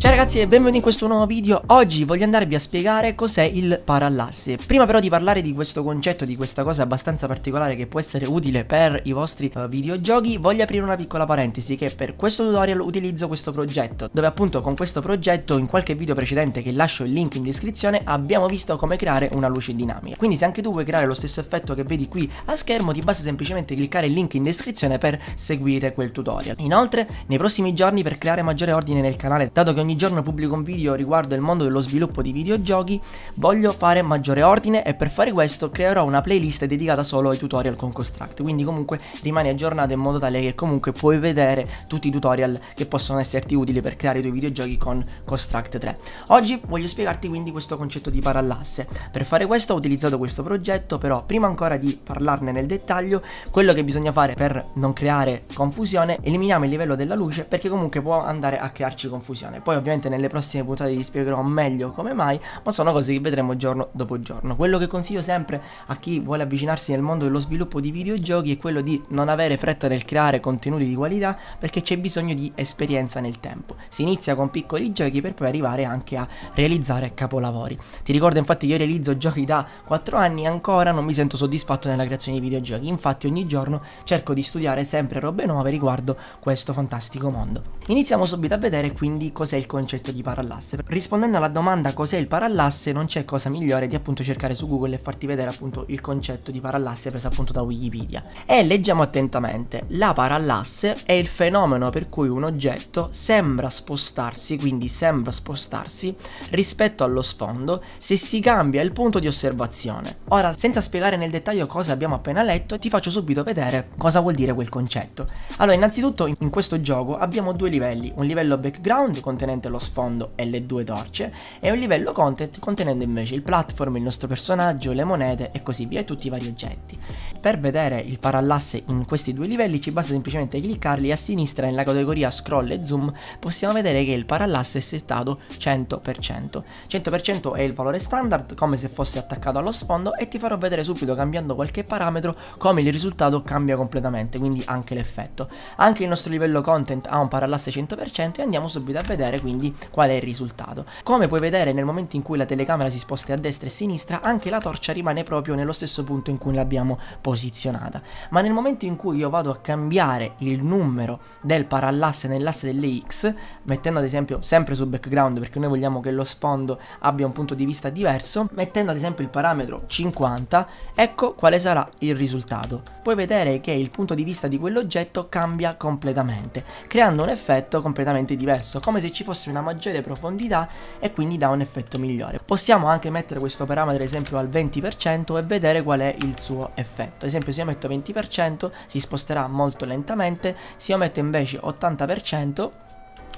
Ciao ragazzi e benvenuti in questo nuovo video. Oggi voglio andarvi a spiegare cos'è il parallasse. Prima però di parlare di questo concetto, di questa cosa abbastanza particolare che può essere utile per i vostri videogiochi, voglio aprire una piccola parentesi che per questo tutorial utilizzo questo progetto, dove appunto con questo progetto in qualche video precedente che lascio il link in descrizione abbiamo visto come creare una luce dinamica. Quindi se anche tu vuoi creare lo stesso effetto che vedi qui a schermo ti basta semplicemente cliccare il link in descrizione per seguire quel tutorial. Inoltre nei prossimi giorni, per creare maggiore ordine nel canale, dato che ogni giorno pubblico un video riguardo il mondo dello sviluppo di videogiochi, voglio fare maggiore ordine e per fare questo creerò una playlist dedicata solo ai tutorial con Construct. Quindi comunque rimani aggiornato in modo tale che comunque puoi vedere tutti i tutorial che possono esserti utili per creare i tuoi videogiochi con Construct 3. Oggi voglio spiegarti quindi questo concetto di parallasse. Per fare questo ho utilizzato questo progetto, però prima ancora di parlarne nel dettaglio, quello che bisogna fare per non creare confusione, eliminiamo il livello della luce perché comunque può andare a crearci confusione. Poi ovviamente nelle prossime puntate vi spiegherò meglio come mai, ma sono cose che vedremo giorno dopo giorno. Quello che consiglio sempre a chi vuole avvicinarsi nel mondo dello sviluppo di videogiochi è quello di non avere fretta nel creare contenuti di qualità, perché c'è bisogno di esperienza nel tempo. Si inizia con piccoli giochi per poi arrivare anche a realizzare capolavori. Ti ricordo infatti che io realizzo giochi da 4 anni e ancora non mi sento soddisfatto nella creazione di videogiochi. Infatti ogni giorno cerco di studiare sempre robe nuove riguardo questo fantastico mondo. Iniziamo subito a vedere quindi cos'è il concetto di parallasse. Rispondendo alla domanda cos'è il parallasse, non c'è cosa migliore di appunto cercare su Google e farti vedere appunto il concetto di parallasse preso appunto da Wikipedia. E leggiamo attentamente: la parallasse è il fenomeno per cui un oggetto sembra spostarsi, quindi sembra spostarsi rispetto allo sfondo se si cambia il punto di osservazione. Ora, senza spiegare nel dettaglio cosa abbiamo appena letto, ti faccio subito vedere cosa vuol dire quel concetto. Allora, innanzitutto in questo gioco abbiamo due livelli: un livello background contenente lo sfondo e le due torce, e un livello content contenendo invece il platform, il nostro personaggio, le monete e così via, e tutti i vari oggetti. Per vedere il parallasse in questi due livelli ci basta semplicemente cliccarli. A sinistra nella categoria scroll e zoom possiamo vedere che il parallasse è settato 100%. 100% è il valore standard, come se fosse attaccato allo sfondo, e ti farò vedere subito, cambiando qualche parametro, come il risultato cambia completamente, quindi anche l'effetto. Anche il nostro livello content ha un parallasse 100% e andiamo subito a vedere quindi qual è il risultato. Come puoi vedere, nel momento in cui la telecamera si sposta a destra e a sinistra, anche la torcia rimane proprio nello stesso punto in cui l'abbiamo posizionata. Ma nel momento in cui io vado a cambiare il numero del parallasse nell'asse delle X, mettendo ad esempio sempre su background, perché noi vogliamo che lo sfondo abbia un punto di vista diverso, mettendo ad esempio il parametro 50, ecco quale sarà il risultato. Puoi vedere che il punto di vista di quell'oggetto cambia completamente, creando un effetto completamente diverso, come se ci fosse una maggiore profondità, e quindi dà un effetto migliore. Possiamo anche mettere questo parametro ad esempio al 20% e vedere qual è il suo effetto. Ad esempio se io metto 20% si sposterà molto lentamente, se io metto invece 80%,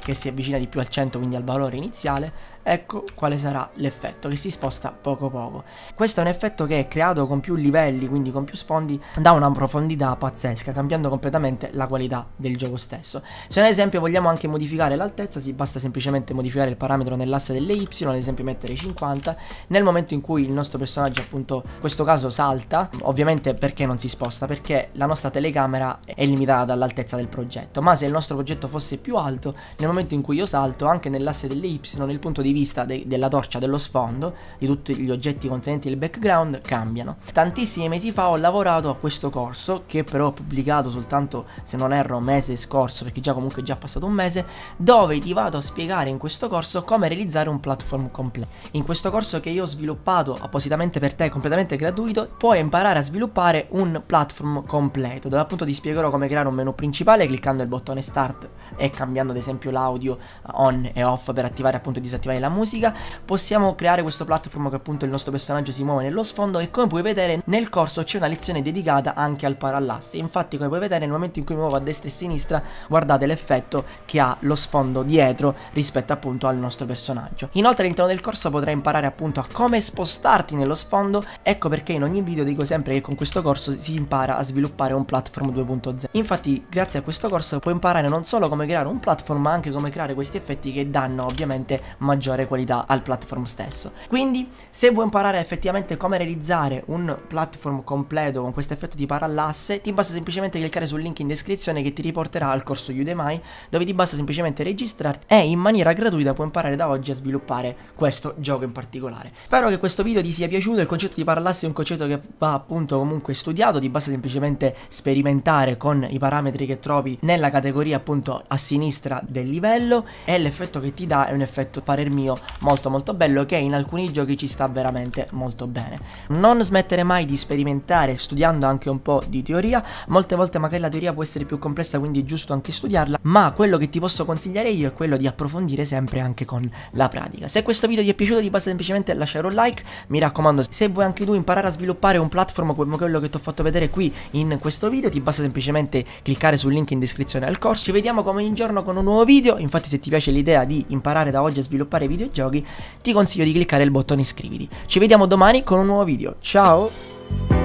che si avvicina di più al 100, quindi al valore iniziale, ecco quale sarà l'effetto, che si sposta poco poco. Questo è un effetto che è creato con più livelli, quindi con più sfondi, da una profondità pazzesca, cambiando completamente la qualità del gioco stesso. Se ad esempio vogliamo anche modificare l'altezza, si basta semplicemente modificare il parametro nell'asse delle Y, ad esempio mettere 50. Nel momento in cui il nostro personaggio appunto in questo caso salta, ovviamente perché non si sposta? Perché la nostra telecamera è limitata dall'altezza del progetto, ma se il nostro progetto fosse più alto, nel momento in cui io salto, anche nell'asse delle Y il punto di vista della torcia, dello sfondo, di tutti gli oggetti contenenti il background cambiano. Tantissimi mesi fa ho lavorato a questo corso, che però ho pubblicato soltanto, se non erro, mese scorso, perché già comunque è già passato un mese, dove ti vado a spiegare in questo corso come realizzare un platform completo. In questo corso che io ho sviluppato appositamente per te, completamente gratuito, puoi imparare a sviluppare un platform completo, dove appunto ti spiegherò come creare un menu principale cliccando il bottone start e cambiando ad esempio l'audio on e off per attivare appunto e disattivare la musica. Possiamo creare questo platform che appunto il nostro personaggio si muove nello sfondo, e come puoi vedere nel corso c'è una lezione dedicata anche al parallasse. Infatti come puoi vedere, nel momento in cui mi muovo a destra e a sinistra, guardate l'effetto che ha lo sfondo dietro rispetto appunto al nostro personaggio. Inoltre all'interno del corso potrai imparare appunto a come spostarti nello sfondo. Ecco perché in ogni video dico sempre che con questo corso si impara a sviluppare un platform 2.0. Infatti grazie a questo corso puoi imparare non solo come creare un platform, ma anche come creare questi effetti che danno ovviamente maggiore qualità al platform stesso. Quindi se vuoi imparare effettivamente come realizzare un platform completo con questo effetto di parallasse, ti basta semplicemente cliccare sul link in descrizione che ti riporterà al corso Udemy, dove ti basta semplicemente registrarti e in maniera gratuita puoi imparare da oggi a sviluppare questo gioco in particolare. Spero che questo video ti sia piaciuto. Il concetto di parallasse è un concetto che va appunto comunque studiato, ti basta semplicemente sperimentare con i parametri che trovi nella categoria appunto a sinistra del livello, e l'effetto che ti dà è un effetto, parer mio, molto bello, che in alcuni giochi ci sta veramente molto bene. Non smettere mai di sperimentare studiando anche un po' di teoria. Molte volte magari la teoria può essere più complessa, quindi è giusto anche studiarla, ma quello che ti posso consigliare io è quello di approfondire sempre anche con la pratica. Se questo video ti è piaciuto ti basta semplicemente lasciare un like. Mi raccomando, se vuoi anche tu imparare a sviluppare un platform come quello che ti ho fatto vedere qui in questo video, ti basta semplicemente cliccare sul link in descrizione al corso. Ci vediamo come ogni giorno con un nuovo video. Infatti se ti piace l'idea di imparare da oggi a sviluppare videogiochi, ti consiglio di cliccare il bottone iscriviti. Ci vediamo domani con un nuovo video. Ciao!